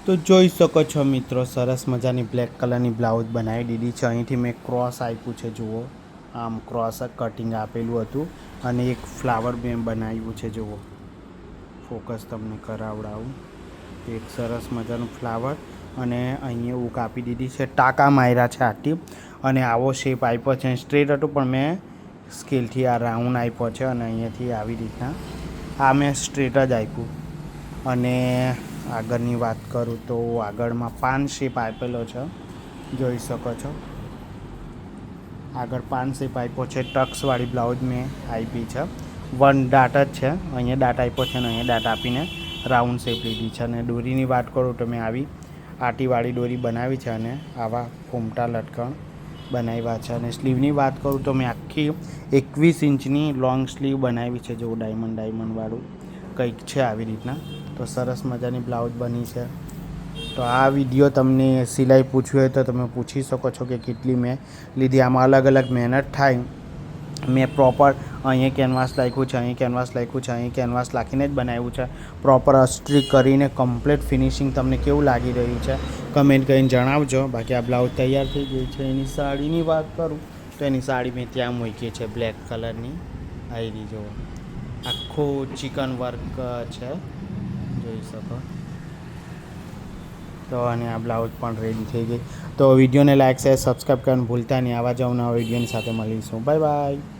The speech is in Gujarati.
તો જોઈ શકો છો મિત્રો, સરસ મજાની બ્લેક કલરની બ્લાઉઝ બનાવી દીધી છે. અહીંથી મેં ક્રોસ આપ્યું છે, જુઓ આમ ક્રોસ કટિંગ આપેલું હતું અને એક ફ્લાવર મેં બનાવ્યું છે. જુઓ ફોકસ તમને કરાવડાવું, એક સરસ મજાનું ફ્લાવર અને અહીંયા હું કાપી દીધી છે. ટાંકા માર્યા છે આથી અને આવો શેપ આપ્યો છે. સ્ટ્રેટ હતું પણ મેં સ્કેલથી આ રાઉન્ડ આપ્યો છે અને અહીંયાથી આવી રીતના આ મેં સ્ટ્રેટ જ આપ્યું. અને આગળની વાત કરું તો આગળમાં પાન શેપ આપેલો છે, જોઈ શકો છો. આગળ પાન શેપ આપ્યો છે. ટક્સવાળી બ્લાઉઝ મેં આપી છે. વન ડાટ જ છે, અહીંયા ડાટ આપ્યો છે અને અહીંયા ડાટ આપીને રાઉન્ડ શેપ લીધી છે. અને દોરીની વાત કરું તો મેં આવી આટીવાળી દોરી બનાવી છે અને આવા ફૂમટા લટકણ બનાવ્યા છે. અને સ્લીવની વાત કરું તો મેં આખી 21 ઇંચની લોંગ સ્લીવ બનાવી છે. જો ડાયમંડવાળું કંઈક છે આવી રીતના. તો સરસ મજાની બ્લાઉઝ બની છે. તો આ વિડીયો તમને સિલાઈ પૂછવી હોય તો તમે પૂછી શકો છો કે કેટલી મેં લીધી. આમાં અલગ અલગ મહેનત થાય. મેં પ્રોપર અહીંયા કેનવાસ લાખ્યું છે, અહીં કેનવાસ લાખ્યું છે, અહીં કેનવાસ લાખીને જ બનાવ્યું છે. પ્રોપર અસ્ત્રી કરીને કમ્પ્લીટ ફિનિશિંગ તમને કેવું લાગી રહ્યું છે કમેન્ટ કરીને જણાવજો. બાકી આ બ્લાઉઝ તૈયાર થઈ ગઈ છે. એની સાડીની વાત કરું તો એની સાડી મેં ત્યાં મૂકી છે, બ્લેક કલરની આવી જુઓ, આખું ચિકન વર્ક છે, જોઈ શકો. તો અને આ બ્લાઉઝ પણ રેડી થઈ ગઈ. તો વિડીયોને લાઈક શેર સબસ્ક્રાઈબ કરવાનું ભૂલતા નહીં. આવા જ નવા વિડીયોની સાથે મળીશું. Bye bye.